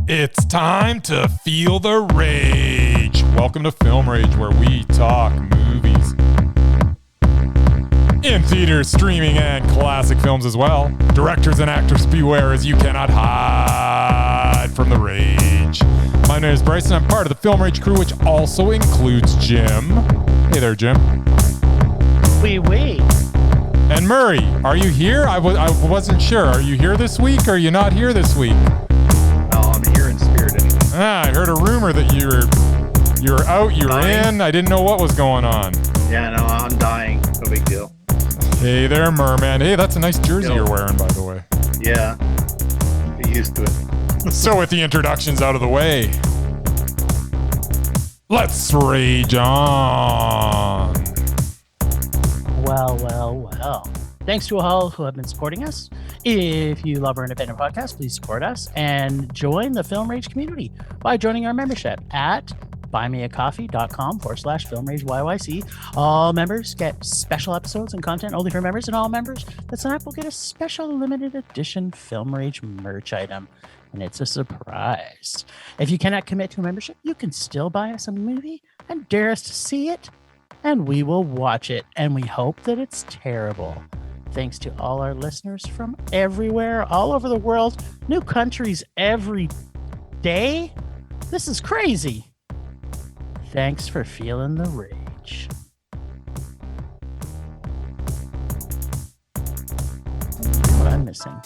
It's time to feel the rage. Welcome to Film Rage, where we talk movies in theaters, streaming, and classic films as well. Directors and actors beware, as you cannot hide from the rage. My name is Bryce, and I'm part of the Film Rage crew, which also includes Jim. Hey there, Jim. Wait. And Murray, are you here? I wasn't sure. Are you here this week, or are you not here this week? No, I'm here in spirit anyway. I heard a rumor that you were out, you were in. I didn't know what was going on. Yeah, no, I'm dying. No big deal. Hey there, Merman. Hey, that's a nice jersey you're wearing, by the way. Yeah, get used to it. So with the introductions out of the way, let's rage on. Well. Thanks to all who have been supporting us. If you love our independent podcast, please support us and join the Film Rage community by joining our membership at buymeacoffee.com/filmrageyyc. All members get special episodes and content only for members, and all members that sign up will get a special limited edition Film Rage merch item. And it's a surprise. If you cannot commit to a membership, you can still buy us a movie and dare us to see it, and we will watch it, and we hope that it's terrible. Thanks to all our listeners from everywhere, all over the world, new countries every day. This is crazy. Thanks for feeling the rage. What I'm missing.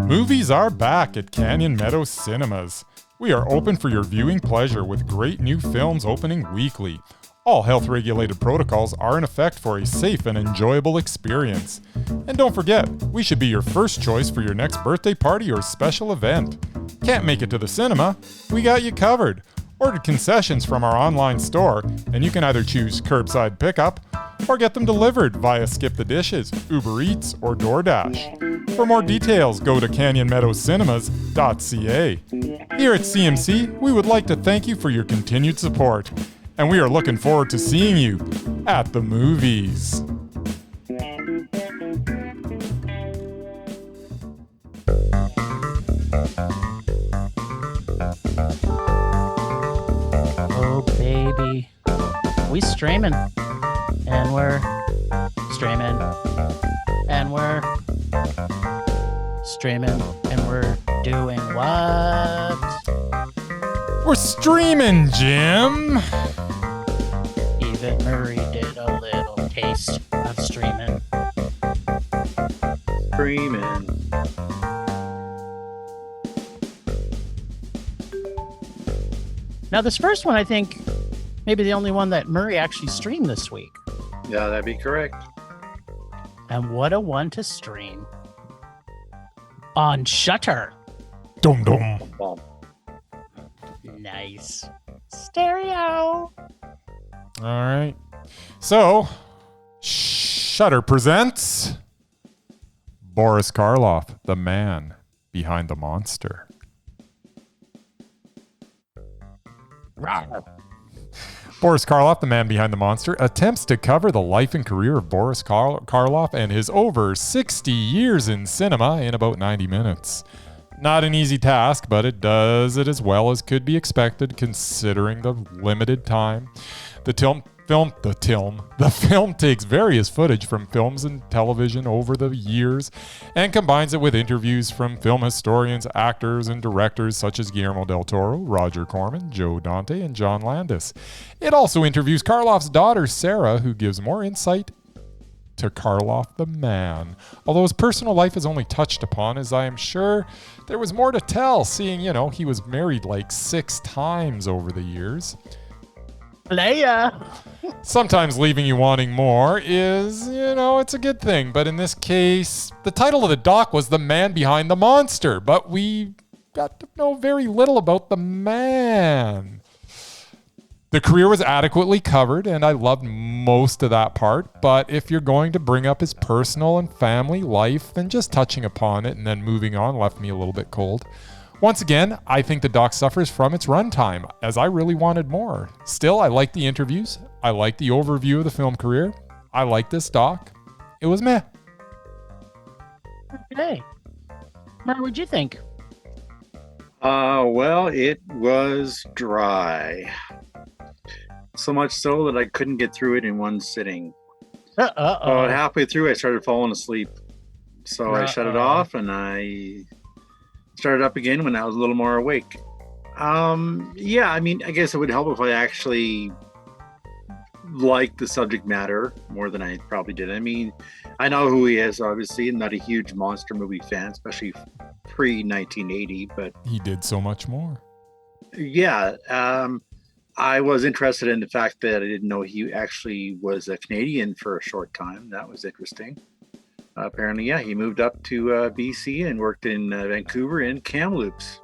Movies are back at Canyon Meadows Cinemas. We are open for your viewing pleasure with great new films opening weekly. All health-regulated protocols are in effect for a safe and enjoyable experience. And don't forget, we should be your first choice for your next birthday party or special event. Can't make it to the cinema? We got you covered. Order concessions from our online store, and you can either choose curbside pickup or get them delivered via Skip the Dishes, Uber Eats, or DoorDash. For more details, go to canyonmeadowscinema.ca. Here at CMC, we would like to thank you for your continued support, and we are looking forward to seeing you at the movies. Oh, baby. We streaming. And we're streaming. And we're streaming. And we're doing what? We're streaming, Jim. Even Murray did a little taste of streaming. Screaming. Now, this first one, I think, maybe the only one that Murray actually streamed this week. Yeah, that'd be correct. And what a one to stream. On Shudder. Dum dum. Bomb. Nice. Stereo. All right. So, Shudder presents Boris Karloff, the man behind the monster. Rawr. Boris Karloff, the man behind the monster, attempts to cover the life and career of Boris Karloff and his over 60 years in cinema in about 90 minutes. Not an easy task, but it does it as well as could be expected considering the limited time. The film takes various footage from films and television over the years and combines it with interviews from film historians, actors, and directors such as Guillermo del Toro, Roger Corman, Joe Dante, and John Landis. It also interviews Karloff's daughter, Sarah, who gives more insight to Karloff the man. Although his personal life is only touched upon, as I am sure there was more to tell, seeing, he was married like 6 times over the years. Leia. Sometimes leaving you wanting more is, it's a good thing. But in this case, the title of the doc was The Man Behind the Monster, but we got to know very little about the man. The career was adequately covered, and I loved most of that part. But if you're going to bring up his personal and family life, then just touching upon it and then moving on left me a little bit cold. Once again, I think the doc suffers from its runtime, as I really wanted more. Still, I like the interviews. I like the overview of the film career. I like this doc. It was meh. Okay. Mer, what'd you think? Well, it was dry. So much so that I couldn't get through it in one sitting. About halfway through, I started falling asleep. So I shut it off and I started up again when I was a little more awake. Yeah, I mean, I guess it would help if I actually liked the subject matter more than I probably did. I mean, I know who he is, obviously. I'm not a huge monster movie fan, especially pre-1980, but he did so much more. Yeah, I was interested in the fact that I didn't know he actually was a Canadian for a short time. That was interesting. Apparently, yeah, he moved up to BC and worked in Vancouver in Kamloops.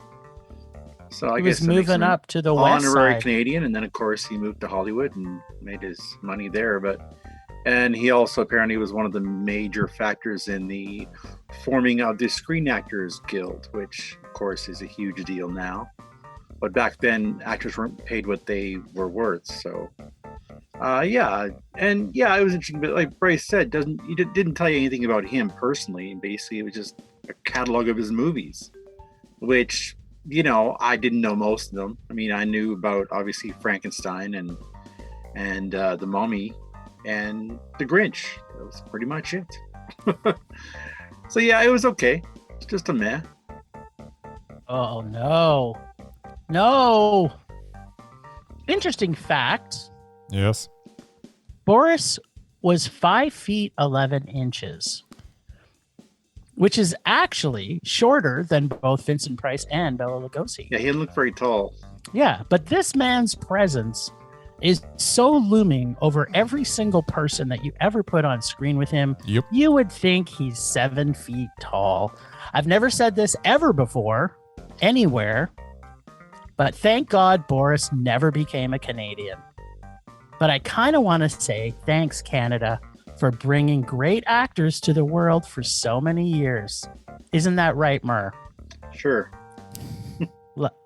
So I guess he was moving up to the west honorary side. Canadian, and then of course he moved to Hollywood and made his money there. And he also apparently was one of the major factors in the forming of the Screen Actors Guild, which of course is a huge deal now. But back then, actors weren't paid what they were worth. So, yeah, and yeah, it was interesting. But like Bryce said, didn't tell you anything about him personally. Basically, it was just a catalog of his movies, which, you know, I didn't know most of them. I mean, I knew about obviously Frankenstein and The Mummy and The Grinch. That was pretty much it. So yeah, it was okay. It's just a meh. Oh no. Interesting fact. Yes. Boris was 5 feet 11 inches, which is actually shorter than both Vincent Price and Bela Lugosi. Yeah, he didn't look very tall. Yeah, but this man's presence is so looming over every single person that you ever put on screen with him. Yep. You would think he's 7 feet tall. I've never said this ever before, anywhere, but thank God Boris never became a Canadian. But I kind of want to say thanks, Canada, for bringing great actors to the world for so many years. Isn't that right, Mur? Sure.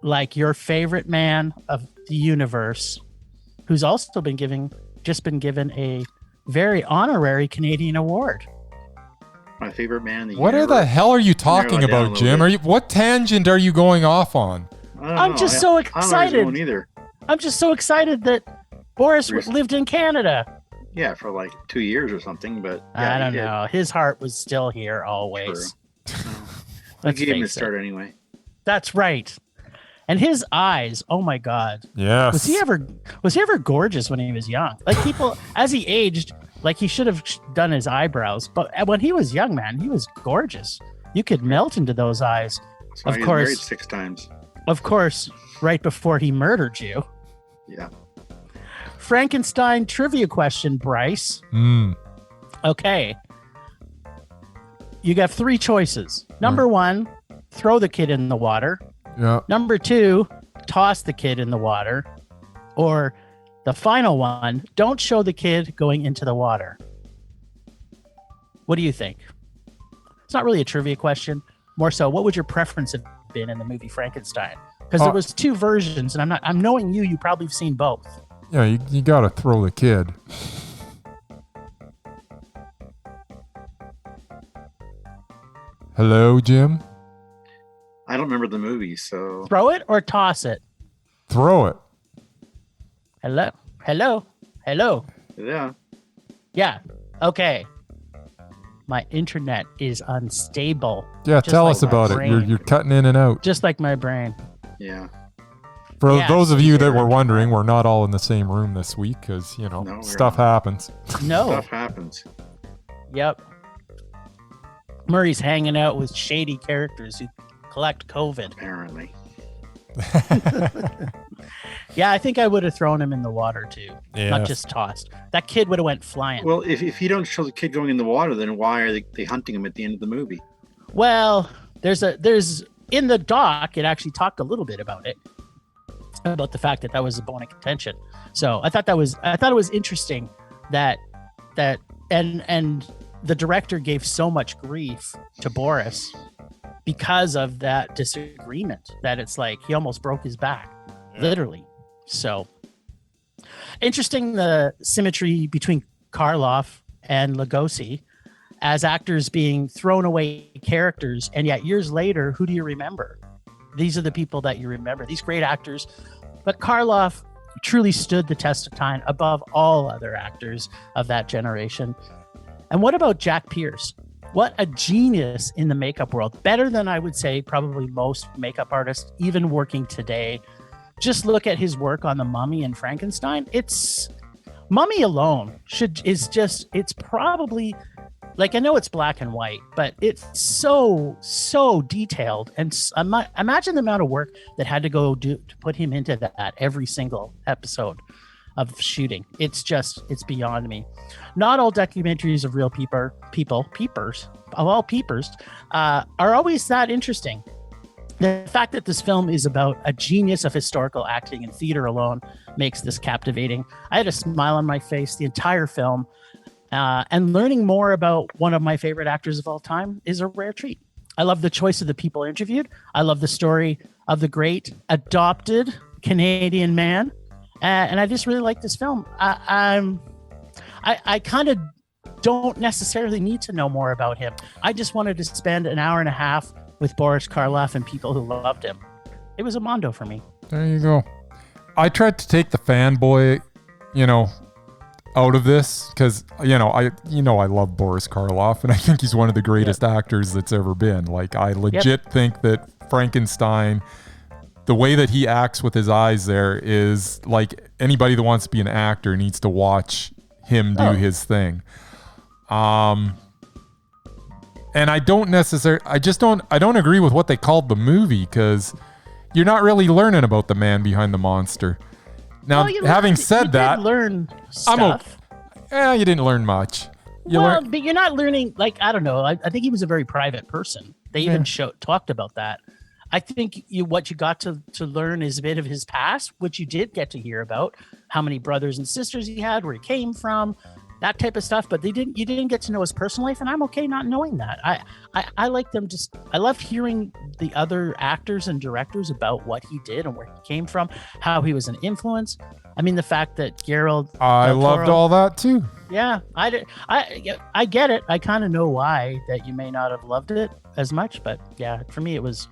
Like your favorite man of the universe, who's also been given a very honorary Canadian award. My favorite man in the What universe. the hell are you talking about, Jim? What tangent are you going off on? I'm just so excited. I'm just so excited that Boris lived in Canada. Yeah, for like 2 years or something, but yeah, I don't know. His heart was still here always. I gave him a start anyway. That's right. And his eyes, oh my God. Yes. Was he ever gorgeous when he was young? Like people, as he aged, like he should have done his eyebrows. But when he was young, man, he was gorgeous. You could melt into those eyes. So of course, married 6 times. Of course, right before he murdered you. Yeah. Frankenstein trivia question, Bryce. Okay. You got 3 choices. Number 1, throw the kid in the water. Yeah. Number 2, toss the kid in the water. Or the final one, don't show the kid going into the water. What do you think? It's not really a trivia question. More so, what would your preference have been in the movie Frankenstein? Because there was 2 versions, and I'm knowing you probably have seen both. Yeah, you gotta throw the kid. Hello, Jim? I don't remember the movie, so... Throw it or toss it? Throw it. Hello? Yeah. Yeah. Okay. My internet is unstable. Yeah, tell us about it. You're cutting in and out. Just like my brain. Yeah. For those of you that were wondering, we're not all in the same room this week because, stuff happens. No. Stuff happens. Yep. Murray's hanging out with shady characters who collect COVID. Apparently. Yeah, I think I would have thrown him in the water too. Yeah. Not just tossed. That kid would have went flying. Well, if you don't show the kid going in the water, then why are they hunting him at the end of the movie? Well, there's in the doc, it actually talked a little bit about it. About the fact that was a bone of contention. So I thought it was interesting that and the director gave so much grief to Boris because of that disagreement that it's like he almost broke his back, literally. So interesting, the symmetry between Karloff and Lugosi. as actors being thrown away characters. And yet years later, who do you remember? These are the people that you remember, these great actors. But Karloff truly stood the test of time above all other actors of that generation. And what about Jack Pierce? What a genius in the makeup world. Better than, I would say, probably most makeup artists, even working today. Just look at his work on The Mummy and Frankenstein. Mummy alone it's probably, like, I know it's black and white, but it's so detailed. And imagine the amount of work that had to go to put him into that every single episode of shooting. It's beyond me. Not all documentaries of real peepers are always that interesting. The fact that this film is about a genius of historical acting and theater alone makes this captivating. I had a smile on my face the entire film, and learning more about one of my favorite actors of all time is a rare treat. I love the choice of the people interviewed. I love the story of the great adopted Canadian man. And I just really like this film. I kind of don't necessarily need to know more about him. I just wanted to spend an hour and a half with Boris Karloff and people who loved him. It was a mondo for me. There you go. I tried to take the fanboy, out of this because, I love Boris Karloff, and I think he's one of the greatest actors that's ever been. Like, I legit think that Frankenstein, the way that he acts with his eyes there is like anybody that wants to be an actor needs to watch him do his thing. And I don't agree with what they called the movie, because you're not really learning about the man behind the monster. Now, having said that, learn stuff. You didn't learn much. But you're not learning, like, I don't know. I think he was a very private person. They even talked about that. I think what you got to learn is a bit of his past, which you did get to hear about, how many brothers and sisters he had, where he came from, that type of stuff. But you didn't get to know his personal life, and I'm okay not knowing that. I like them. I love hearing the other actors and directors about what he did and where he came from, how he was an influence. I mean, the fact that Gerald, I loved all that too. Yeah, I get it. I kind of know why that you may not have loved it as much, but yeah, for me it was.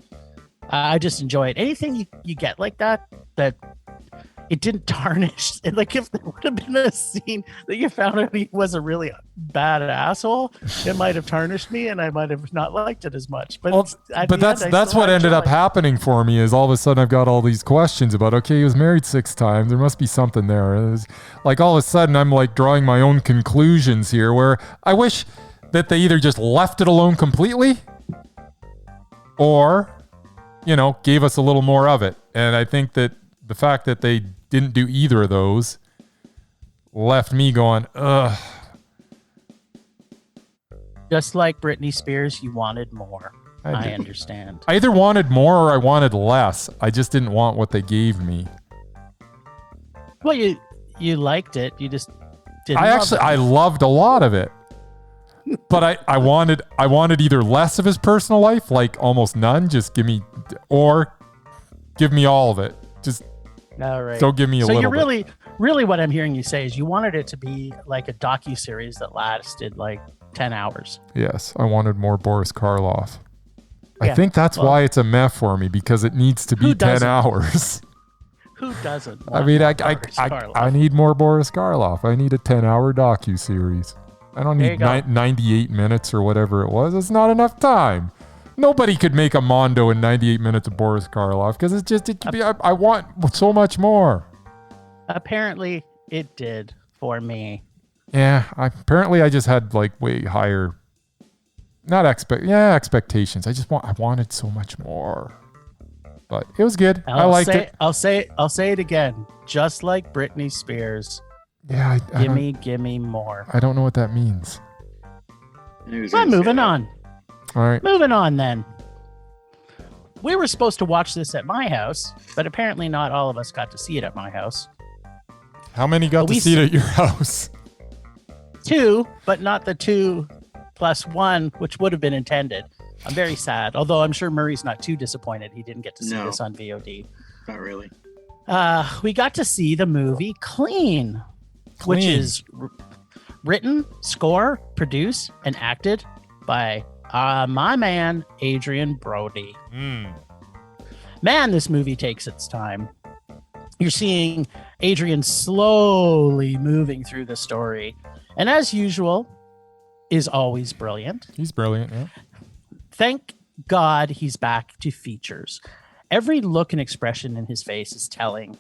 I just enjoy it. Anything you get like that it didn't tarnish. Like, if there would have been a scene that you found out he was a really bad asshole, it might have tarnished me, and I might have not liked it as much. But that's what ended up happening for me. Is all of a sudden I've got all these questions about, okay, he was married 6 times. There must be something there. It was like all of a sudden I'm like drawing my own conclusions here, where I wish that they either just left it alone completely, or gave us a little more of it. And I think that the fact that they didn't do either of those left me going, ugh. Just like Britney Spears, you wanted more. I understand. I either wanted more or I wanted less. I just didn't want what they gave me. Well, you liked it. You just didn't. I loved a lot of it. But I wanted either less of his personal life, like almost none, just give me, or give me all of it. Just don't give me a little bit. So you're really what I'm hearing you say is you wanted it to be like a docuseries that lasted like 10 hours. Yes, I wanted more Boris Karloff. Yeah, I think that's why it's a meh for me, because it needs to be 10 hours. Who doesn't? I mean, I need more Boris Karloff. I need a 10-hour docuseries. I don't need 98 minutes or whatever it was. It's not enough time. Nobody could make a mondo in 98 minutes of Boris Karloff, because I want so much more. Apparently, it did for me. Yeah, apparently I just had like way higher, expectations. I wanted so much more. But it was good. I liked it. I'll say it again. Just like Britney Spears. Yeah, give me more. I don't know what that means. Well, moving on. All right. Moving on then. We were supposed to watch this at my house, but apparently not all of us got to see it at my house. How many got to see it at your house? 2, but not the 2 plus 1, which would have been intended. I'm very sad, although I'm sure Murray's not too disappointed he didn't get to see this on VOD. Not really. We got to see the movie Clean. Which is Written, score, produced, and acted by my man, Adrien Brody. Man, this movie takes its time. You're seeing Adrien slowly moving through the story. And as usual, is always brilliant. He's brilliant, yeah. Thank God he's back to features. Every look and expression in his face is telling,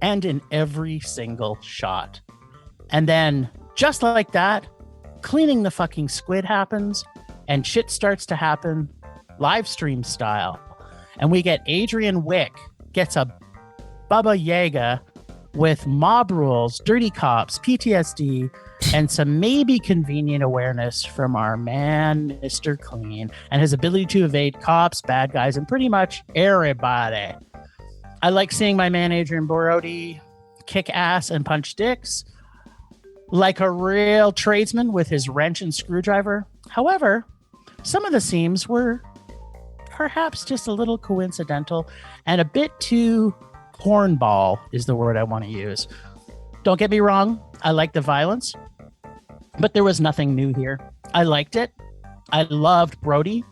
and in every single shot. And then, just like that, cleaning the fucking squid happens, and shit starts to happen live stream style. And we get Adrian Wick gets a Baba Yaga with mob rules, dirty cops, PTSD, and some maybe convenient awareness from our man, Mr. Clean, and his ability to evade cops, bad guys, and pretty much everybody. I like seeing my man, Adrien Brody, kick ass and punch dicks like a real tradesman with his wrench and screwdriver. However, some of the scenes were perhaps just a little coincidental and a bit too cornball is the word I want to use. Don't get me wrong, I like the violence, but there was nothing new here. I liked it. I loved Brody,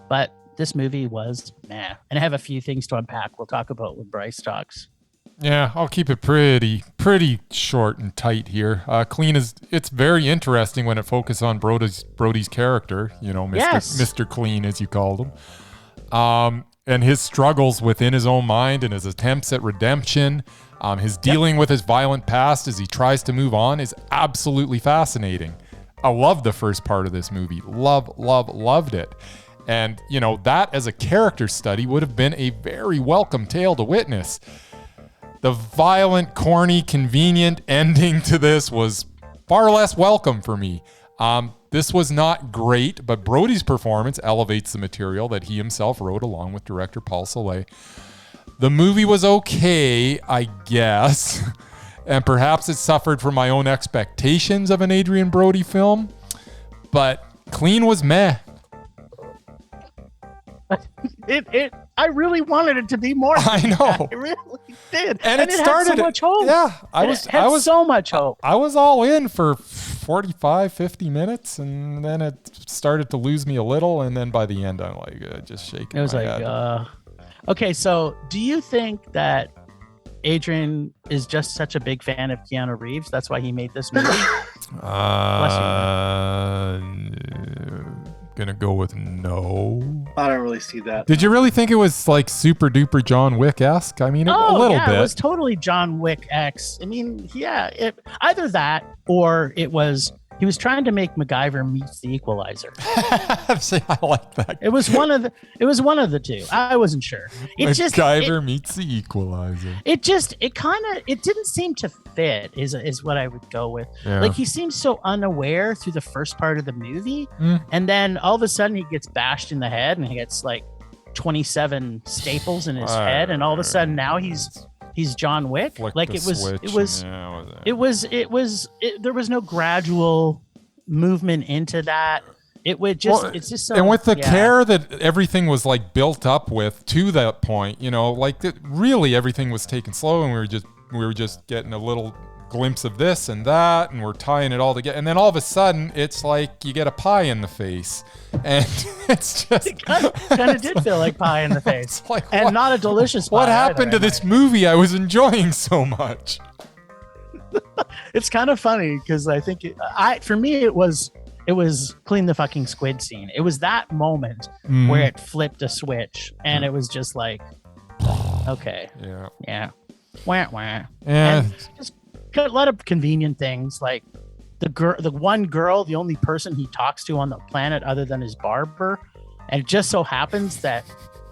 but this movie was meh. And I have a few things to unpack. We'll talk about when Bryce talks. Yeah, I'll keep it pretty short and tight here. Clean it's very interesting when it focuses on Brody's character, Mr. Clean, as you called him. And his struggles within his own mind and his attempts at redemption, his dealing with his violent past as he tries to move on is absolutely fascinating. I love the first part of this movie. Loved it. And, that as a character study would have been a very welcome tale to witness. The violent, corny, convenient ending to this was far less welcome for me. This was not great, but Brody's performance elevates the material that he himself wrote along with director Paul Soleil. The movie was okay, I guess, and perhaps it suffered from my own expectations of an Adrien Brody film, but Clean was meh. I really wanted it to be more. I know. I really did. And it started had so much hope. Yeah, I was so much hope. I was all in for 45, 50 minutes, and then it started to lose me a little, and then by the end, I'm like, just shaking. It was my like, head. Okay, so do you think that Adrien is just such a big fan of Keanu Reeves? That's why he made this movie? Gonna go with no. I don't really see that. Did you really think it was like super duper John Wick-esque? I mean, a little bit. It was totally John Wick-esque. I mean, either that or he was trying to make MacGyver meets the Equalizer. See, I like that. It was one of the two. I wasn't sure. MacGyver meets the Equalizer. It didn't seem to fit is what I would go with. Yeah. Like he seems so unaware through the first part of the movie, and then all of a sudden he gets bashed in the head and he gets like 27 staples in his head, and all of a sudden now he's John Wick. Like there was no gradual movement into that. It's just so. And with the care that everything was like built up with to that point, really everything was taken slow, and we were just getting a little glimpse of this and that, and we're tying it all together, and then all of a sudden it's like you get a pie in the face, and it's just it kind of did feel like pie in the face, and not a delicious pie. What happened to this movie I was enjoying so much? It's kind of funny because I think for me it was clean the fucking squid scene. It was that moment where it flipped a switch, and it was just like, okay, yeah, wah, wah. Yeah. And just a lot of convenient things, like the one girl, the only person he talks to on the planet other than his barber, and it just so happens that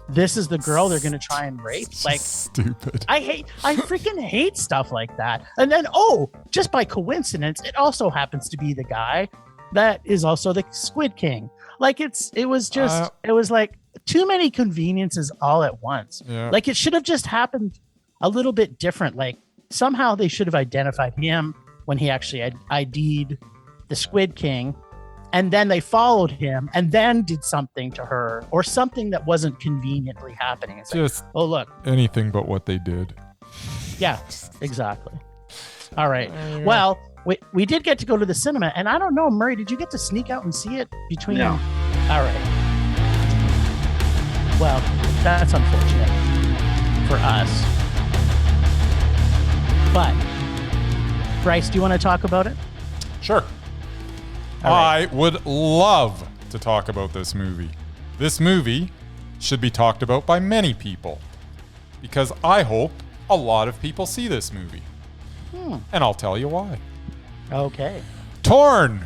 this is the girl they're gonna try and rape. Like, stupid. I freaking hate stuff like that. And then just by coincidence, it also happens to be the guy that is also the Squid King. Like it was like too many conveniences all at once. Yeah. Like it should have just happened a little bit different. Like somehow they should have identified him when he actually ID'd the Squid King, and then they followed him and then did something to her or something that wasn't conveniently happening. It's just like, look, anything but what they did. Yeah, exactly. All right. Well, we did get to go to the cinema, and I don't know, Murray, did you get to sneak out and see it between? No. All right. Well, that's unfortunate for us. But, Bryce, do you want to talk about it? Sure. Right. I would love to talk about this movie. This movie should be talked about by many people because I hope a lot of people see this movie. And I'll tell you why. Okay. Torn,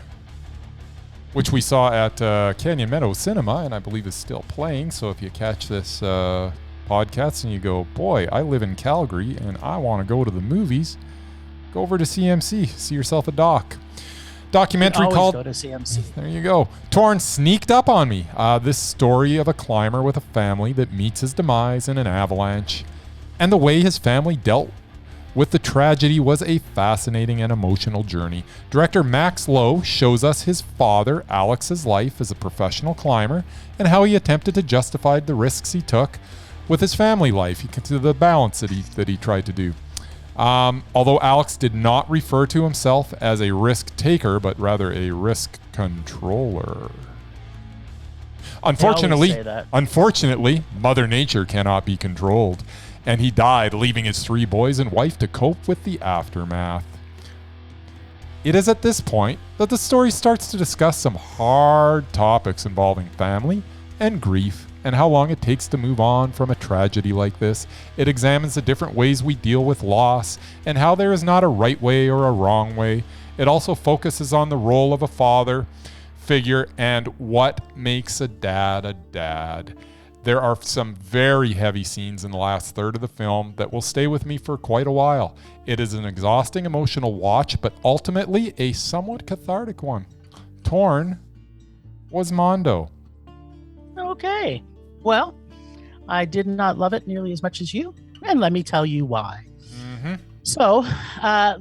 which we saw at Canyon Meadows Cinema, and I believe is still playing. So if you catch this podcast and you go, boy, I live in Calgary and I want to go to the movies, go over to CMC, see yourself a documentary called go to CMC. There you go. Torn sneaked up on me. This story of a climber with a family that meets his demise in an avalanche, and the way his family dealt with the tragedy was a fascinating and emotional journey. Director Max Lowe shows us his father, Alex's life as a professional climber, and how he attempted to justify the risks he took with his family life. You can see the balance that he tried to do. Although Alex did not refer to himself as a risk taker, but rather a risk controller. Unfortunately, Mother Nature cannot be controlled, and he died, leaving his 3 boys and wife to cope with the aftermath. It is at this point that the story starts to discuss some hard topics involving family and grief, and how long it takes to move on from a tragedy like this. It examines the different ways we deal with loss and how there is not a right way or a wrong way. It also focuses on the role of a father figure and what makes a dad a dad. There are some very heavy scenes in the last third of the film that will stay with me for quite a while. It is an exhausting emotional watch, but ultimately a somewhat cathartic one. Torn was Mondo. Okay. Well, I did not love it nearly as much as you, and let me tell you why. So,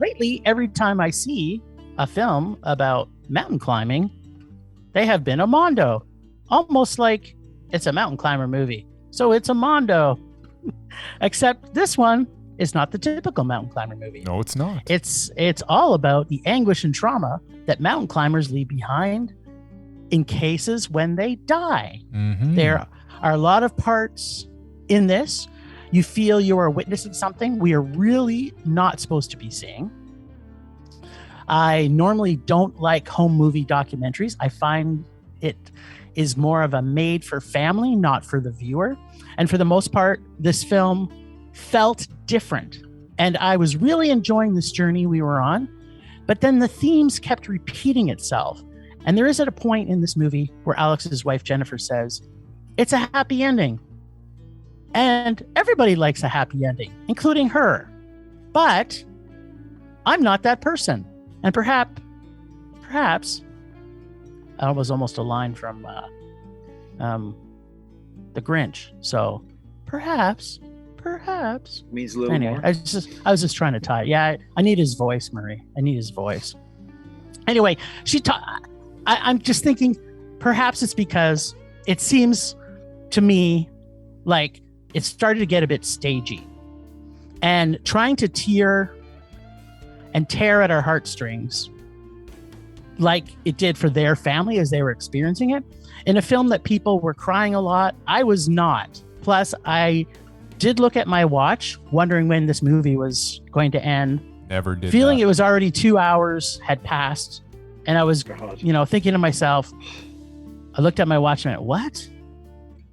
lately, every time I see a film about mountain climbing, they have been a Mondo. Almost like it's a mountain climber movie. So it's a Mondo. Except this one is not the typical mountain climber movie. No, it's not. It's all about the anguish and trauma that mountain climbers leave behind in cases when they die. There are a lot of parts in this. You feel you are witnessing something we are really not supposed to be seeing. I normally don't like home movie documentaries. I find it is more of a made for family, not for the viewer. And for the most part, this film felt different. And I was really enjoying this journey we were on. But then the themes kept repeating itself. And there is at a point in this movie where Alex's wife, Jennifer, says, it's a happy ending. And everybody likes a happy ending, including her. But I'm not that person. And perhaps, that was almost a line from The Grinch. So perhaps. Means a little anyway, more. I was just trying to tie it. Yeah, I need his voice, Murray. I need his voice. Anyway, I'm just thinking perhaps it's because it seems to me like it started to get a bit stagey. And trying to tear at our heartstrings like it did for their family as they were experiencing it. In a film that people were crying a lot, I was not. Plus, I did look at my watch, wondering when this movie was going to end. Never did. Feeling it was already 2 hours had passed. And I was, thinking to myself, I looked at my watch and went, what?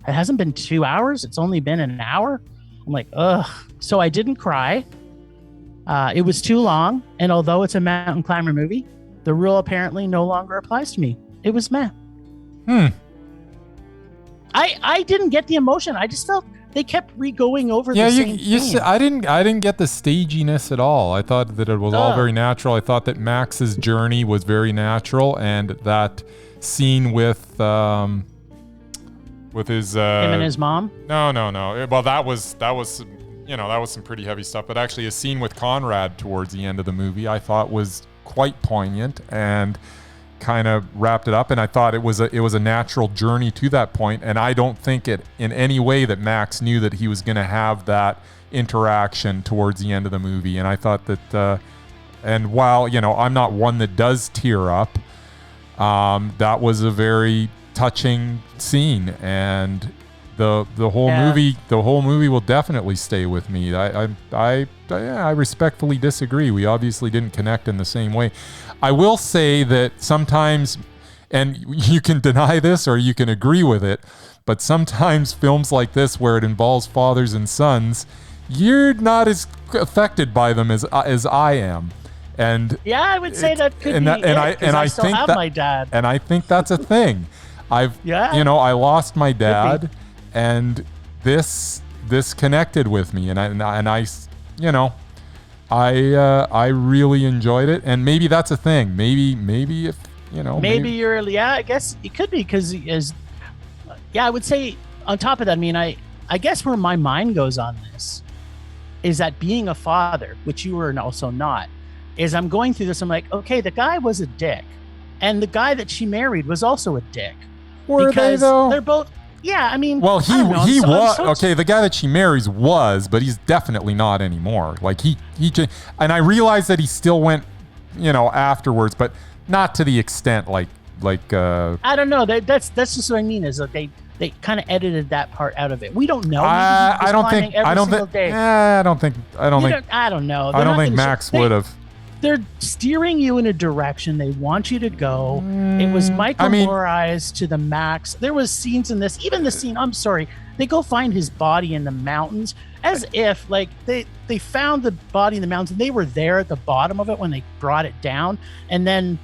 It hasn't been 2 hours. It's only been an hour. I'm like, ugh. So I didn't cry. It was too long. And although it's a mountain climber movie, the rule apparently no longer applies to me. It was meh. I didn't get the emotion. I just felt they kept going over the same thing. I didn't get the staginess at all. I thought that it was all very natural. I thought that Max's journey was very natural, and that scene with his him and his mom. No. Well, that was some pretty heavy stuff. But actually, a scene with Conrad towards the end of the movie, I thought was quite poignant and kind of wrapped it up. And I thought it was a natural journey to that point. And I don't think it in any way that Max knew that he was going to have that interaction towards the end of the movie. And I thought that And while, I'm not one that does tear up, that was a very touching scene, and the whole movie will definitely stay with me. I respectfully disagree. We obviously didn't connect in the same way. I will say that sometimes, and you can deny this or you can agree with it, but sometimes films like this where it involves fathers and sons, you're not as affected by them as I am. And yeah, I would say that could be I still think have that, my dad. And I think that's a thing. I lost my dad, and this connected with me, and I really enjoyed it, and maybe that's a thing. Maybe if I guess it could be, because I would say on top of that, I guess where my mind goes on this is that being a father, which you were also not, is I'm going through this. I'm like, okay, the guy was a dick, and the guy that she married was also a dick. Were they though? They're both. Yeah, Well, he was okay. The guy that she marries was, but he's definitely not anymore. Like he and I realized that he still went, afterwards, but not to the extent like. I don't know. That's just what I mean. Is that they kind of edited that part out of it. We don't know. I don't think Max would have. They're steering you in a direction they want you to go. It was Michael Moore to the max. There was scenes in this, even the scene, I'm sorry, they go find his body in the mountains as if like they found the body in the mountains and they were there at the bottom of it when they brought it down. And then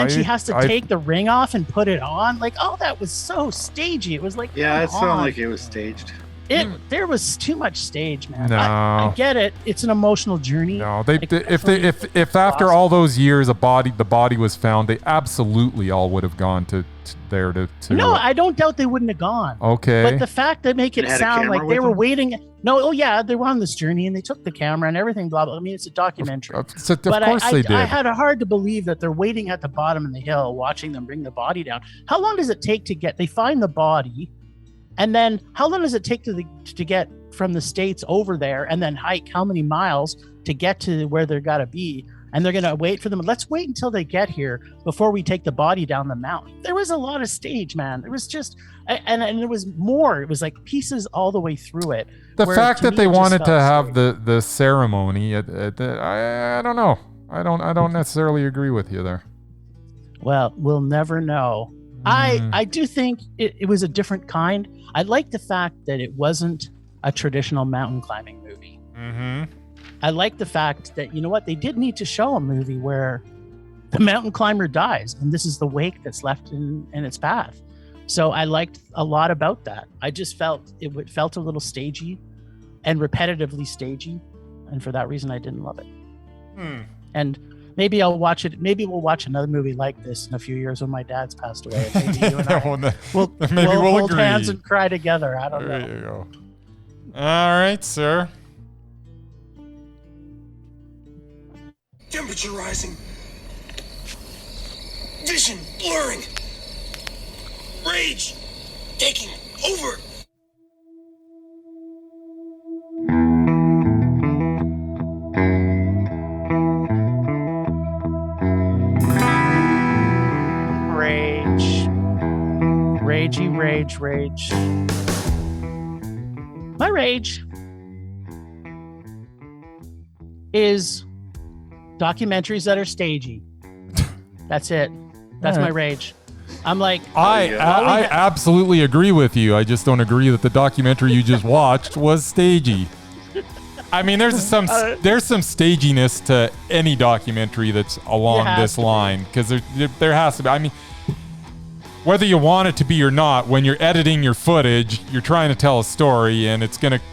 she has to take the ring off and put it on. Like, oh, that was so stagey. It was like, yeah, it sounded like it was staged. There was too much stage, man. No. I get it. It's an emotional journey. No, if after all those years the body was found, they absolutely all would have gone to there to. No, I don't doubt they wouldn't have gone. Okay. But the fact that make it sound like they were waiting. No, oh yeah, they were on this journey and they took the camera and everything. Blah blah. I mean, it's a documentary. Of course they did. I had a hard to believe that they're waiting at the bottom of the hill, watching them bring the body down. How long does it take to get? They find the body. And then how long does it take to get from the States over there and then hike how many miles to get to where they're got to be? And they're going to wait for them. Let's wait until they get here before we take the body down the mountain. There was a lot of stage, man. There was just, and there was more. It was like pieces all the way through it. The fact that they wanted to have the ceremony, I don't know. I don't necessarily agree with you there. Well, we'll never know. I do think it was a different kind. I like the fact that it wasn't a traditional mountain climbing movie. Mm-hmm. I like the fact that, you know what, they did need to show a movie where the mountain climber dies and this is the wake that's left in its path. So I liked a lot about that. I just felt it felt a little stagey and repetitively stagey. And for that reason, I didn't love it. And maybe I'll watch it. Maybe we'll watch another movie like this in a few years when my dad's passed away. Maybe you and I we'll hold agree. hands and cry together. I don't know. There you go. All right, sir. Temperature rising. Vision blurring. Rage taking over. Rage. My rage is documentaries that are stagey. That's it. That's my rage. I'm like, I absolutely agree with you. I just don't agree that the documentary you just watched was stagey. I mean, there's some staginess to any documentary that's along this line, because there has to be. I mean, whether you want it to be or not, when you're editing your footage, you're trying to tell a story, and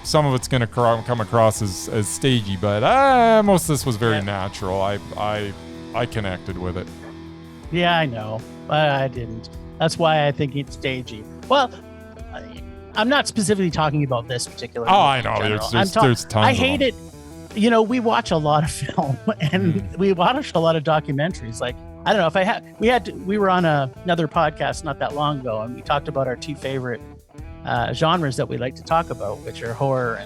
some of it's gonna come across as stagey. But most of this was very natural. I connected with it. Yeah, I know, but I didn't. That's why I think it's stagey. Well, I'm not specifically talking about this particular. Oh, I know. There's tons. I hate it. You know, we watch a lot of film and we watch a lot of documentaries. Like, I don't know we were on another podcast not that long ago, and we talked about our two favorite genres that we like to talk about, which are horror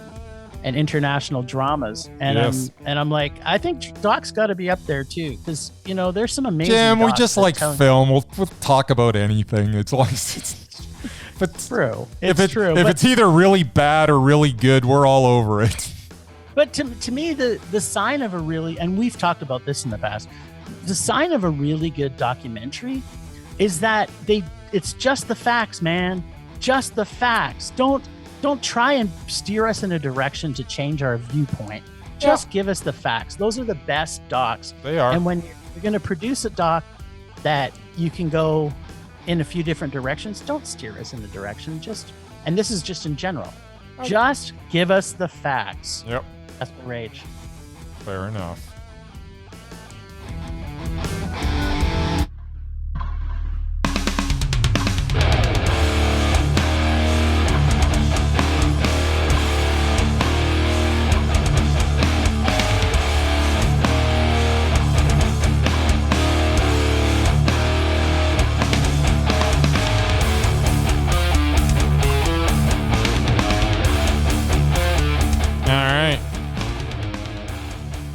and international dramas. And Yes. I'm like, I think Doc's got to be up there too, because there's some amazing. Jim, we docs just that like tell- film. We'll talk about anything. It's like, but True. if True. If but, it's either really bad or really good, we're all over it. but to me, the sign of a really, and we've talked about this in the past, the sign of a really good documentary is that it's just the facts, man. Just the facts. Don't try and steer us in a direction to change our viewpoint. Just give us the facts. Those are the best docs. They are. And when you're going to produce a doc that you can go in a few different directions, don't steer us in a direction. And this is just in general. Just give us the facts. Yep. That's the rage. Fair enough.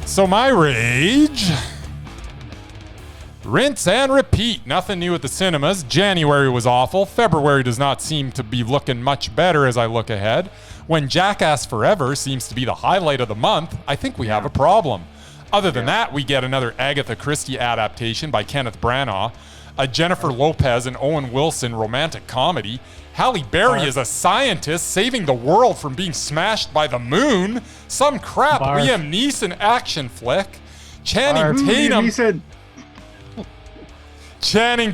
So my rage, rinse and repeat. Nothing new at the cinemas. January was awful. February does not seem to be looking much better as I look ahead. When Jackass Forever seems to be the highlight of the month, I think we have a problem. Other than that, we get another Agatha Christie adaptation by Kenneth Branagh, a Jennifer Lopez and Owen Wilson romantic comedy. Halle Berry is a scientist saving the world from being smashed by the moon. Some crap Liam Neeson action flick. Channing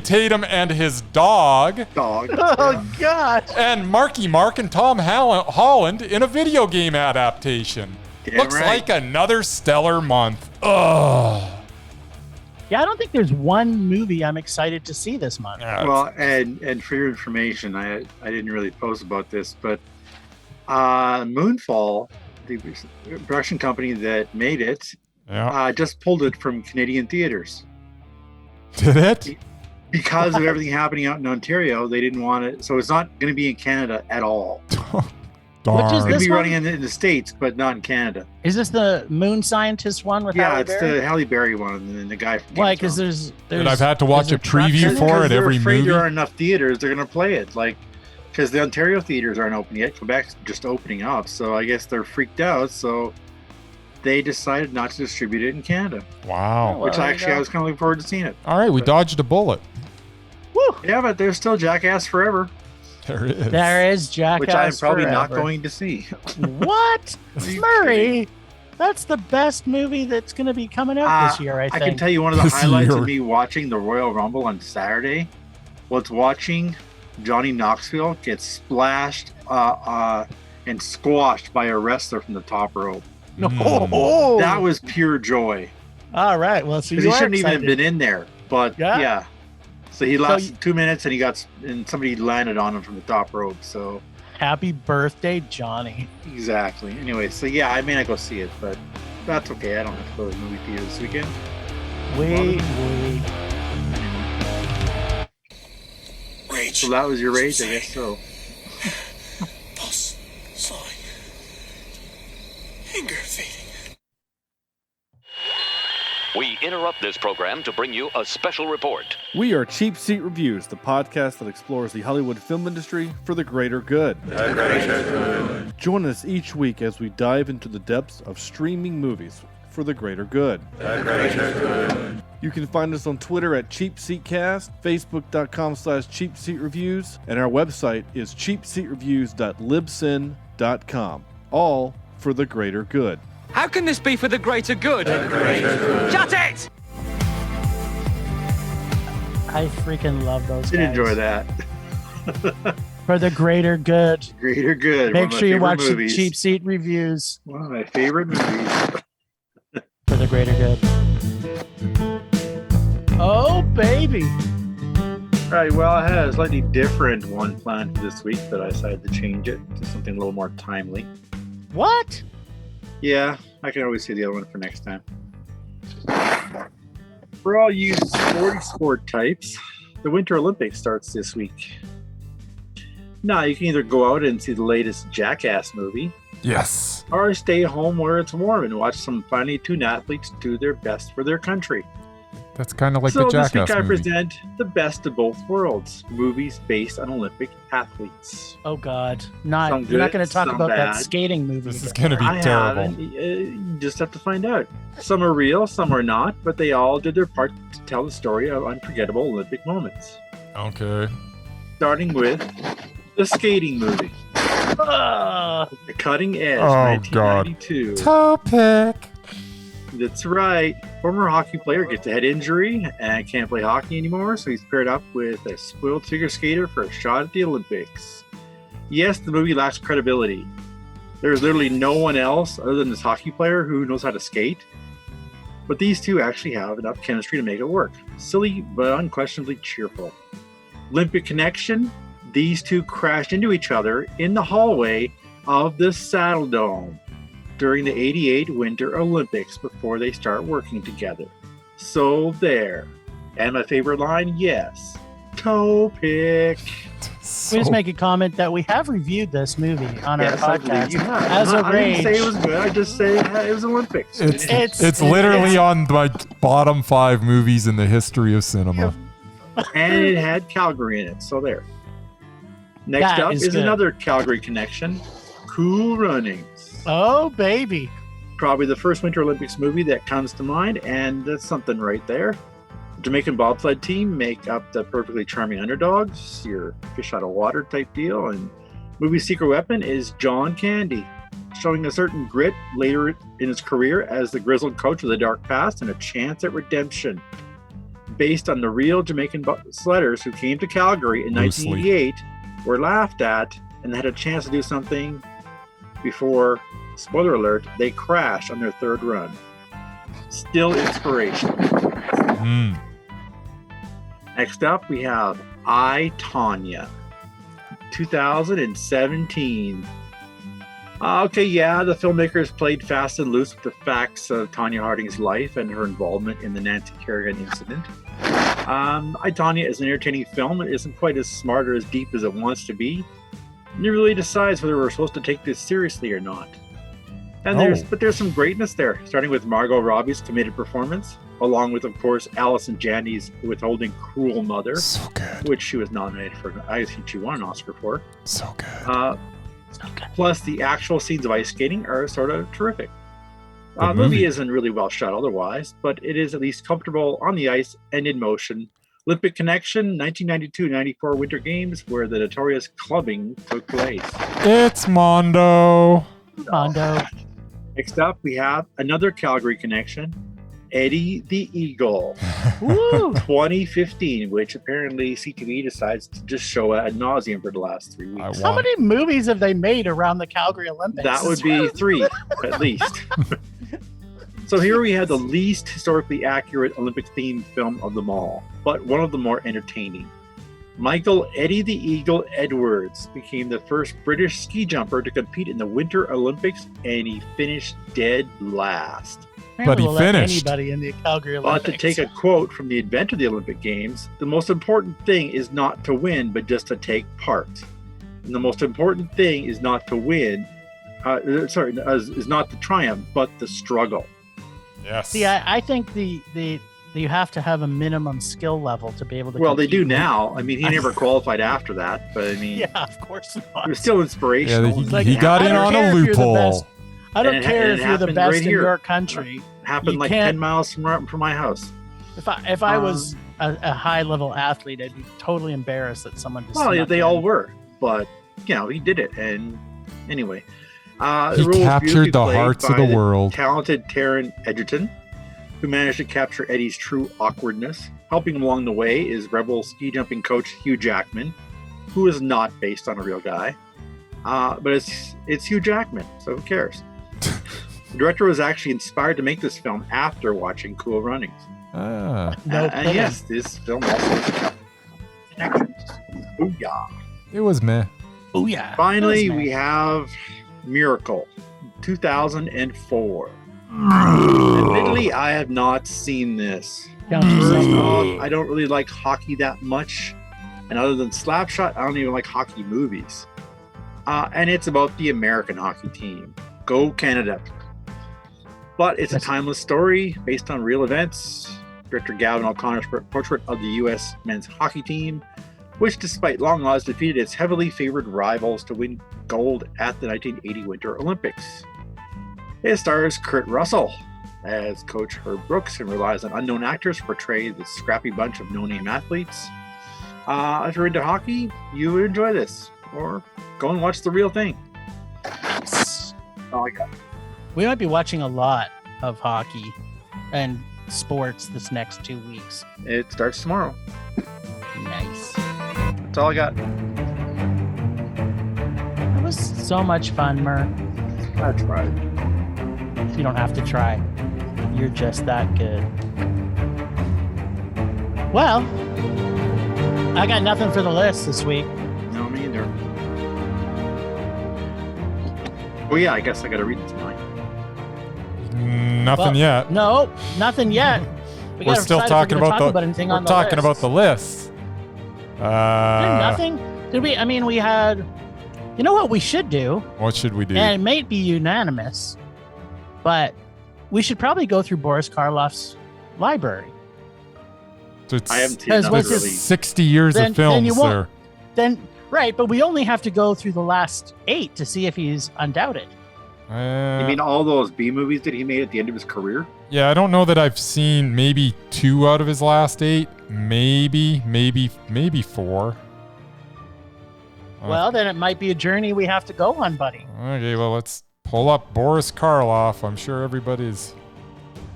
Tatum and his dog. Oh, God. And Marky Mark and Tom Holland in a video game adaptation. Looks like another stellar month. Ugh. Yeah, I don't think there's one movie I'm excited to see this month. Well, and for your information, I didn't really post about this, but Moonfall, the production company that made it, just pulled it from Canadian theaters. Did it? Because of everything happening out in Ontario, they didn't want it. So it's not going to be in Canada at all. Darn. It's going to be running in the States, but not in Canada. Is this the moon scientist one with Halle Berry? Yeah, it's the Halle Berry one and then the guy from Why? Because there's and I've had to watch a preview for it every movie. There aren't enough theaters. They're going to play it. Because the Ontario theaters aren't open yet. Quebec's just opening up. So I guess they're freaked out. So they decided not to distribute it in Canada. Wow. Which actually I was kind of looking forward to seeing it. All right, we dodged a bullet. Woo! Yeah, but there's still Jackass Forever. There is Jackass Which I'm probably Forever. not going to see. What? Murray? That's the best movie that's going to be coming out this year, I think. I can tell you one of the highlights of me watching the Royal Rumble on Saturday was watching Johnny Knoxville get splashed and squashed by a wrestler from the top rope. Oh, that was pure joy. All right. Well, so he shouldn't even have been in there, but yeah. So he lasted 2 minutes, and somebody landed on him from the top rope. So happy birthday, Johnny! Exactly. Anyway, so yeah, I may not go see it, but that's okay. I don't have to go to the movie theater this weekend. Wait. Rage. So that was your rage, I guess so. Pulse slowing. Anger fading. We interrupt this program to bring you a special report. We are Cheap Seat Reviews, the podcast that explores the Hollywood film industry for the greater good. Join us each week as we dive into the depths of streaming movies for the greater good. You can find us on Twitter at CheapSeatCast, Facebook.com/CheapSeatReviews, and our website is cheapseatreviews.libsyn.com. All for the greater good. How can this be for the greater good? Shut it! I freaking love those guys. Did enjoy that. For the greater good. Greater good. Make sure you watch the Cheap Seat Reviews. One of my favorite movies. For the greater good. Oh, baby. All right, well, I had a slightly different one planned for this week, but I decided to change it to something a little more timely. What? Yeah, I can always say the other one for next time. For all you sporty sport types, the Winter Olympics starts this week. Now, you can either go out and see the latest Jackass movie, Yes. or stay home where it's warm and watch some finely tuned athletes do their best for their country. That's kind of like So the this Jackass week I movie. present the best of both worlds, movies based on Olympic athletes. Oh God, Some you're not good, going to talk some about that bad. skating movie. This is again. going to be I terrible. haven't. You just have to find out. Some are real, some are not, but they all did their part to tell the story of unforgettable Olympic moments. Okay. Starting with the skating movie, The Cutting Edge, Oh, God. 1992. Topic. That's right. Former hockey player gets a head injury and can't play hockey anymore, so he's paired up with a spoiled figure skater for a shot at the Olympics. Yes, the movie lacks credibility. There's literally no one else other than this hockey player who knows how to skate. But these two actually have enough chemistry to make it work. Silly, but unquestionably cheerful. Olympic connection, these two crashed into each other in the hallway of the Saddle Dome during the 88 Winter Olympics before they start working together. So there. And my favorite line, yes, toe pick. We just make a comment that we have reviewed this movie on Yes, our I believe podcast you have. as a I didn't say rage. it was good. I just say it was Olympics. It's literally on my bottom 5 movies in the history of cinema. And it had Calgary in it. So there. Next That up is is good. another Calgary connection, Cool Runnings. Oh baby, Probably the first Winter Olympics movie that comes to mind, and that's something right there. The Jamaican bobsled team make up the perfectly charming underdogs, your fish out of water type deal, and movie's secret weapon is John Candy, showing a certain grit later in his career as the grizzled coach with a dark past and a chance at redemption. Based on the real Jamaican sledders who came to Calgary in Loosely. 1988, were laughed at and had a chance to do something before, spoiler alert, they crashed on their third run. Still inspiration. Mm. Next up, we have I, Tonya, 2017. Okay, yeah, the filmmakers played fast and loose with the facts of Tonya Harding's life and her involvement in the Nancy Kerrigan incident. I, Tonya is an entertaining film. It isn't quite as smart or as deep as it wants to be. And it really decides whether we're supposed to take this seriously or not. And there's some greatness there, starting with Margot Robbie's committed performance, along with, of course, Allison Janney's withholding cruel mother, So good. which she was nominated for. I think she won an Oscar for. So good. so good. Plus, the actual scenes of ice skating are sort of terrific. The The movie movie. isn't really well shot otherwise, but it is at least comfortable on the ice and in motion. Olympic connection, 1992-94 Winter Games, where the notorious clubbing took place. It's Mondo. Mondo. Next up, we have another Calgary connection, Eddie the Eagle, Woo! 2015, which apparently CTV decides to just show ad nauseum for the last 3 weeks. How many movies have they made around the Calgary Olympics? That would be 3, at least. So here we have the least historically accurate Olympic-themed film of them all, but one of the more entertaining. Michael Eddie the Eagle Edwards became the first British ski jumper to compete in the Winter Olympics, and he finished dead last. But he We'll let finished. Anybody in the Calgary But Olympics. to take a quote from the inventor of the Olympic Games, the most important thing is not to win, but just to take part. And the most important thing is not to win, is not the triumph, but the struggle. Yes. See, I think the you have to have a minimum skill level to be able to. Well, they do compete with- now. I mean, he never qualified after that, but I mean, Yeah, of course not. it was still inspirational. Yeah, Like, he got I in don't on care a if you're the loophole. best. I don't And it- care and if it you're the happened best right in here. your country. It happened You like can't- 10 miles from my house. If I was a high level athlete, I'd be totally embarrassed that someone just. Well, snuck they in. all were, but he did it. And anyway, the He role was captured beautifully the played hearts of by the world. Talented Taron Egerton, who managed to capture Eddie's true awkwardness. Helping him along the way is rebel ski jumping coach Hugh Jackman, who is not based on a real guy, but it's Hugh Jackman, so who cares? The director was actually inspired to make this film after watching Cool Runnings. Ah, No And kidding. yes, this film also has connections. Booyah. it was meh. Oh yeah. Finally, That was we nice. have Miracle, 2004. Admittedly, I have not seen this. Count First yourself. off, I don't really like hockey that much. And other than Slapshot, I don't even like hockey movies. And it's about the American hockey team. Go Canada. But it's a timeless story based on real events. Director Gavin O'Connor's portrait of the U.S. men's hockey team, which despite long odds defeated its heavily favored rivals to win gold at the 1980 Winter Olympics. It stars Kurt Russell as Coach Herb Brooks and relies on unknown actors to portray the scrappy bunch of no-name athletes. If you're into hockey, you would enjoy this. Or go and watch the real thing. That's all I got. We might be watching a lot of hockey and sports this next 2 weeks. It starts tomorrow. Nice. That's all I got. It was so much fun, Mur. I tried. You don't have to try. You're just that good. Well, I got nothing for the list this week. No, me either. Oh yeah, I guess I gotta read it tonight. Nothing yet. No, nothing yet. We're still talking about the. We're talking about the list. Nothing. Did we? I mean, we had. You know what we should do? What should we do? And it might be unanimous, but we should probably go through Boris Karloff's library. So it's, I haven't seen another really. 60 years of films there. Then right, but we only have to go through the last 8 to see if he's undoubted. You mean all those B movies that he made at the end of his career? Yeah, I don't know that I've seen maybe 2 out of his last 8. Maybe 4. Well, then it might be a journey we have to go on, buddy. Okay, well, let's pull up Boris Karloff. I'm sure everybody's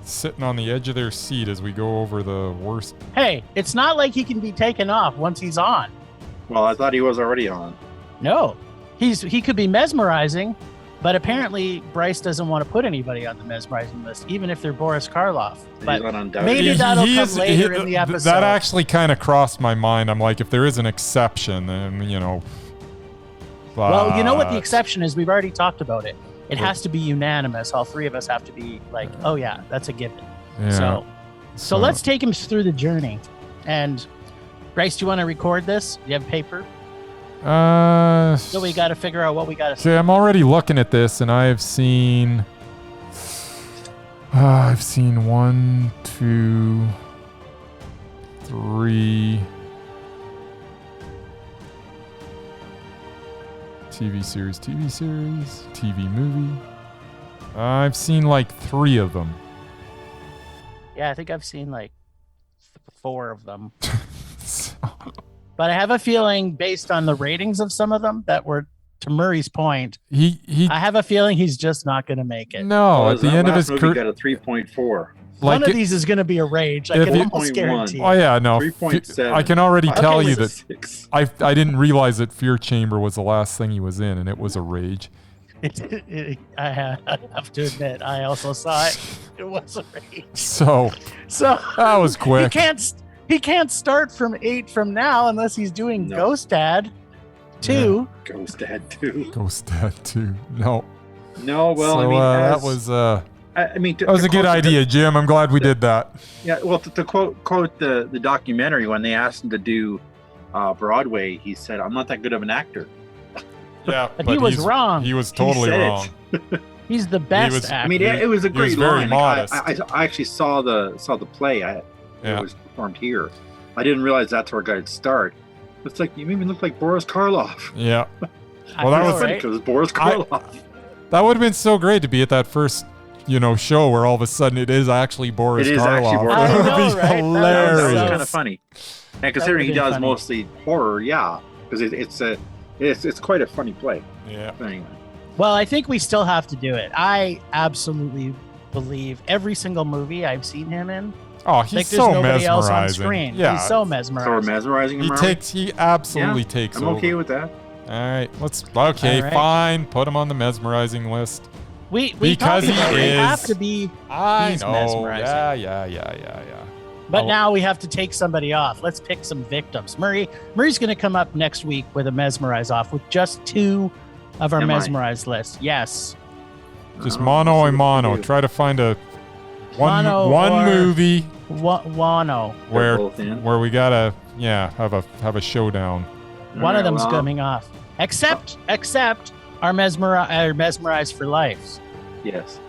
sitting on the edge of their seat as we go over the worst. Hey, it's not like he can be taken off once he's on. Well, I thought he was already on. No, he could be mesmerizing, but apparently Bryce doesn't want to put anybody on the mesmerizing list, even if they're Boris Karloff. But maybe that'll come later in the episode. That actually kind of crossed my mind. I'm like, if there is an exception, then, you know. Well, you know what the exception is? We've already talked about it. It has to be unanimous. All 3 of us have to be like, oh yeah, that's a given. Yeah. So let's take him through the journey. And Bryce, do you want to record this? Do you have paper? So we got to figure out what we got to say. I'm already looking at this, and I've seen 1, 2, 3 TV series, TV movie. I've seen like 3 of them. Yeah, I think I've seen like 4 of them. But I have a feeling, based on the ratings of some of them, that were, to Murray's point, I have a feeling he's just not going to make it. No, at the end of his career, got a 3.4. One of these is going to be a rage. I can almost guarantee. Oh yeah, no. 3.7. I can already tell you that 6. I didn't realize that Fear Chamber was the last thing he was in, and it was a rage. I have to admit, I also saw it. It was a rage. So that was quick. He can't start from 8 from now unless he's doing Ghost Dad 2. Yeah. Ghost Dad 2. Ghost Dad 2. No. No, well, so, I mean, that was that was a good idea, Jim. I'm glad we did that. Yeah, well, to quote the documentary, when they asked him to do Broadway, he said, "I'm not that good of an actor." Yeah, but he was wrong. He was totally wrong. He's the best actor. I mean, it was a great he was very line. modest. I actually saw the play. It was performed here. I didn't realize that's where I'd start. It's like, you made me look like Boris Karloff. Yeah. Well, that was because it was Boris Karloff. That would have been so great to be at that first, show where all of a sudden it is actually Boris Karloff. That would be hilarious. That was kind of funny. And considering he does mostly horror, because it's quite a funny play. Yeah. Anyway. Well, I think we still have to do it. I absolutely believe every single movie I've seen him in. Oh, he's like, so nobody mesmerizing. Else on screen. Yeah. He's so mesmerizing. So mesmerizing. He absolutely takes over. I'm okay with that. All right, fine. Put him on the mesmerizing list. Because he have to be. I know. Mesmerizing. Yeah. But now we have to take somebody off. Let's pick some victims. Murray's going to come up next week with a mesmerize off with just 2 of our mesmerized list. Yes. Just mono and mono. Try to find one movie Wano where we gotta have a showdown. One of them's coming off. Except our Mesmerized for life. Yes.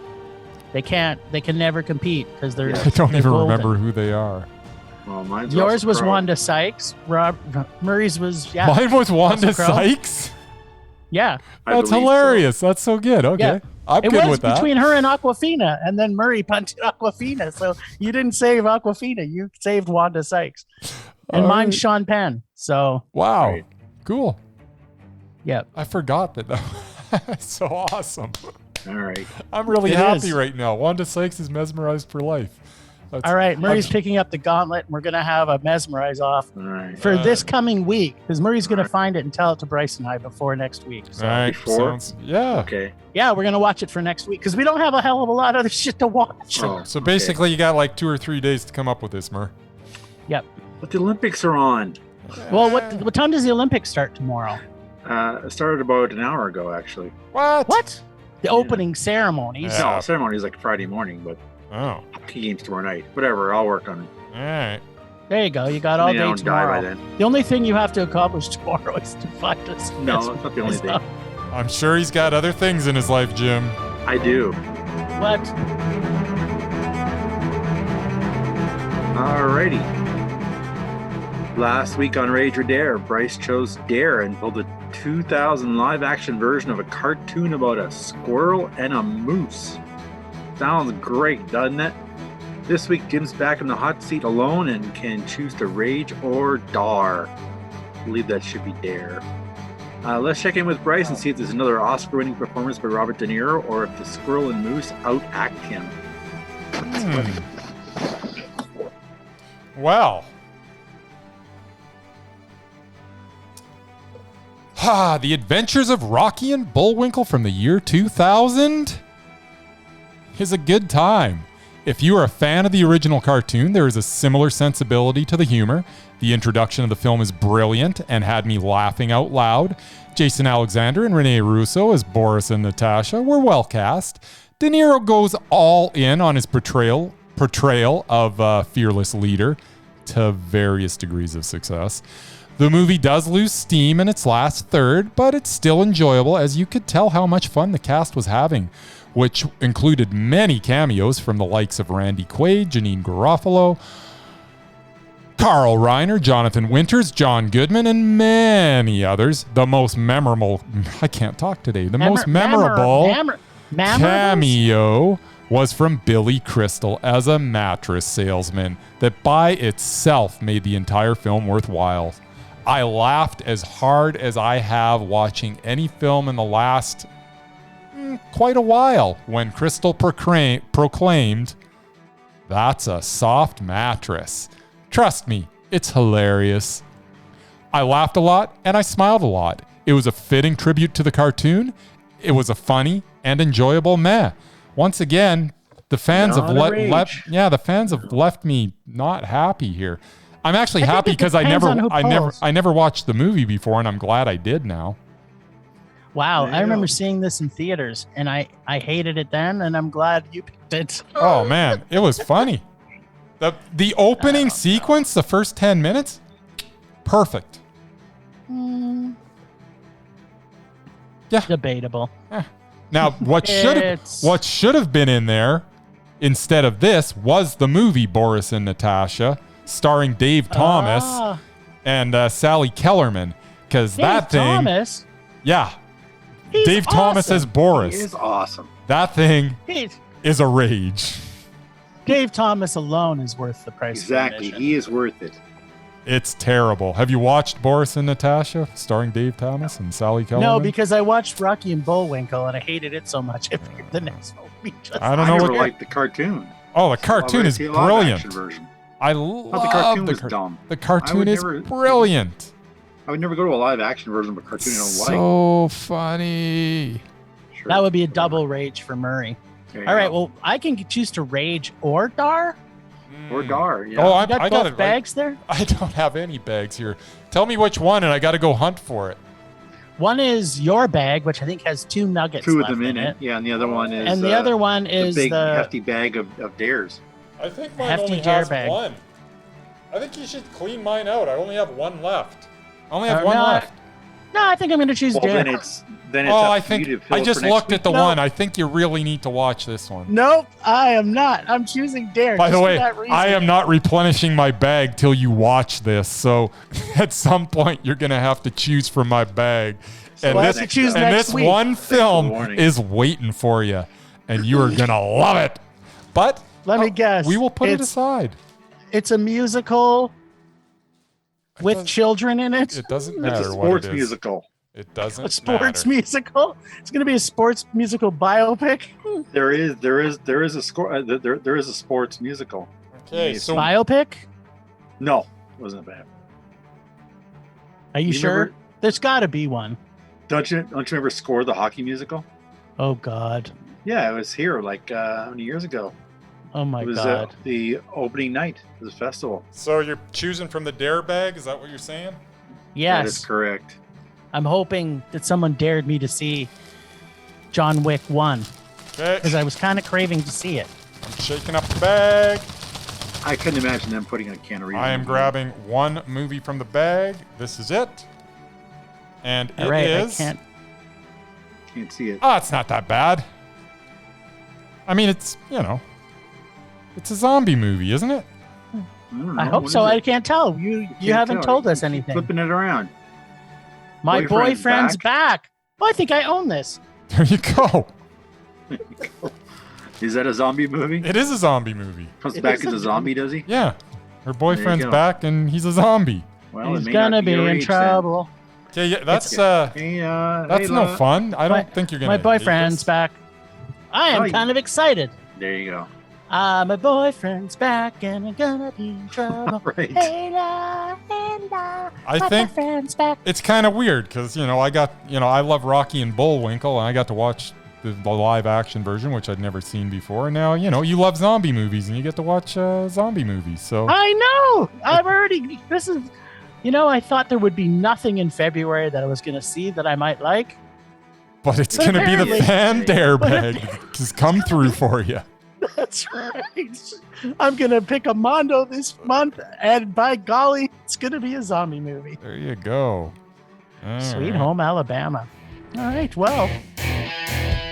They can never compete because they're. I don't even golden. remember who they are. Well, mine's Yours was Pro. Wanda Sykes. Murray's was Mine was Wanda Crow. Sykes. Yeah, that's hilarious. So. That's so good. Okay, yeah. I'm it good was with that. Between her and Aquafina, and then Murray punted Aquafina. So you didn't save Aquafina, you saved Wanda Sykes, and mine's Sean Penn. So wow, Great. Cool. Yeah, I forgot that. That's so awesome. All right, I'm really happy right now. Wanda Sykes is mesmerized for life. All right, Murray's picking up the gauntlet, and we're going to have a Mesmerize off for this coming week, because Murray's going to find it and tell it to Bryce and I before next week. So. All right, before? Yeah. Okay. Yeah, we're going to watch it for next week, because we don't have a hell of a lot of other shit to watch. So basically, you got like 2 or 3 days to come up with this, Mur. Yep. But the Olympics are on. Well, what time does the Olympics start tomorrow? It started about an hour ago, actually. What? The opening ceremonies? No, the ceremony is like Friday morning, but hockey games tomorrow night. Whatever, I'll work on it. All right. There you go. You got all day tomorrow. Die by then. The only thing you have to accomplish tomorrow is to find us. No, it's not the only thing. I'm sure he's got other things in his life, Jim. I do. What? Alrighty. Last week on Rage or Dare, Bryce chose Dare and pulled a 2000 live-action version of a cartoon about a squirrel and a moose. Sounds great, doesn't it? This week, Jim's back in the hot seat alone and can choose to rage or dar. I believe that should be Dare. Let's check in with Bryce and see if there's another Oscar-winning performance by Robert De Niro or if the squirrel and moose outact him. Well. The Adventures of Rocky and Bullwinkle from the year 2000 is a good time. If you are a fan of the original cartoon, there is a similar sensibility to the humor. The introduction of the film is brilliant and had me laughing out loud. Jason Alexander and Rene Russo as Boris and Natasha were well cast. De Niro goes all in on his portrayal of a fearless leader to various degrees of success. The movie does lose steam in its last third, but it's still enjoyable as you could tell how much fun the cast was having, which included many cameos from the likes of Randy Quaid, Janine Garofalo, Carl Reiner, Jonathan Winters, John Goodman, and many others. The most memorable, cameo was from Billy Crystal as a mattress salesman that by itself made the entire film worthwhile. I laughed as hard as I have watching any film in the last quite a while when Crystal proclaimed, "That's a soft mattress." Trust me, it's hilarious. I laughed a lot and I smiled a lot. It was a fitting tribute to the cartoon. It was a funny and enjoyable meh. Once again, the fans have left me not happy here. I'm actually happy because I never watched the movie before, and I'm glad I did now. Wow, I remember seeing this in theaters, and I hated it then, and I'm glad you picked it. Oh man, it was funny. The opening sequence, the first 10 minutes, perfect. Yeah, debatable. Now, what should have been in there instead of this was the movie Boris and Natasha, starring Dave Thomas and Sally Kellerman, because that thing. Thomas? Yeah, He's Dave awesome. Thomas as Boris. He is awesome. That thing is a rage. Dave Thomas alone is worth the price. Exactly, he is worth it. It's terrible. Have you watched Boris and Natasha, starring Dave Thomas and Sally Kellerman? No, because I watched Rocky and Bullwinkle and I hated it so much. I figured the next movie. I don't know. I never liked the cartoon. Oh, the cartoon is brilliant. I love the cartoon. Was dumb. The cartoon is brilliant. I would never go to a live action version of a cartoon I don't like. So funny. Sure. That would be a double rage for Murray. All right, well, I can choose to rage or dar. Or dar, yeah. Oh, I got both bags there? I don't have any bags here. Tell me which one, and I got to go hunt for it. One is your bag, which I think has 2 nuggets. 2 of them in it. Yeah, and the other one is. And the other one is the big hefty bag of dares. I think mine only has one. I think you should clean mine out. I only have one left. I only have No, one left. No, I think I'm going to choose Well, Dare. then it's Oh, up I to you think to fill I it just for next looked week. at the No. one. I think you really need to watch this one. Nope, I am not. I'm choosing Dare. By the just for way, that reason. I am not replenishing my bag till you watch this. So at some point, you're going to have to choose from my bag. So And we'll this, have to choose and next this week. one film warning. is waiting for you. And you are going to love it. But Let me guess. we will put it It's- aside. It's a musical with children in it. It doesn't It's matter a what sports it is. musical. It doesn't A sports matter. musical. It's going to be a sports musical biopic. There is a score. There is a sports musical. Okay, so Biopic? No, it wasn't bad. Are you sure? remember- There's got to be one. Don't you remember Score, the hockey musical? Oh God. Yeah, it was here like how many years ago? Oh my It was God. the opening night of the festival. so you're choosing from the Dare bag? Is that what you're saying? That is Yes. correct. I'm hoping that someone dared me to see John Wick 1 Okay, because I was kind of craving to see it. I'm shaking up the bag. I couldn't imagine them putting a can of I am grabbing one movie from the bag. This is it. And it All right, is... I can't. Can't see it. Oh, it's not that bad. I mean, it's, it's a zombie movie, isn't it? I hope so. I can't tell. You haven't told us anything. Flipping it around. My Boyfriend's boyfriend's back. Oh, I think I own this. There you go. Is that a zombie movie? It is a zombie movie. Comes It back is as a a zombie, does he? Yeah. Her boyfriend's go. back and he's a zombie. Well, He's it may gonna not be your in age trouble. Okay, yeah, that's Hey, that's hey, no La. fun. I don't My- think you're gonna. My hate boyfriend's this. back. I am Oh, kind of excited. There you go. My boyfriend's back and I'm gonna be in trouble. Right. Hey, la, hey, la, I my think boyfriend's back. it's kind of weird because I love Rocky and Bullwinkle, and I got to watch the live action version, which I'd never seen before. And now you love zombie movies, and you get to watch zombie movies. So I know. This is. I thought there would be nothing in February that I was gonna see that I might like. but it's But gonna be the apparently- fan dare bag just come through for you. That's right. I'm gonna pick a Mondo this month, and by golly, it's gonna be a zombie movie. There you go. All Sweet right. Home Alabama. All right, well,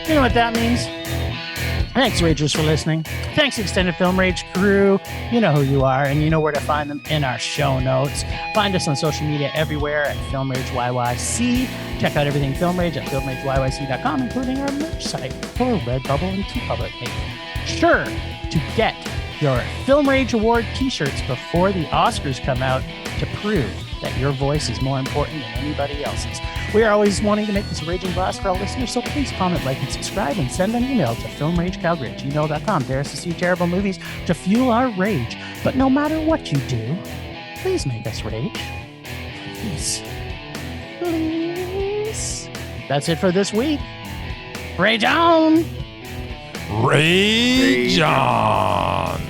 you know what that means. Thanks, Ragers, for listening. Thanks, Extended Film Rage crew. You know who you are, and you know where to find them in our show notes. Find us on social media everywhere at Film Rage YYC. Check out everything Film Rage at filmrageyyc.com, including our merch site for Redbubble and TeePublic. Make sure to get your Film Rage Award t-shirts before the Oscars come out to prove that your voice is more important than anybody else's. We are always wanting to make this a raging blast for our listeners, so please comment, like, and subscribe, and send an email to filmragecalgary@gmail.com. Dare us to see terrible movies to fuel our rage. But no matter what you do, please make us rage. Please. Please. That's it for this week. Rage on! Rage on.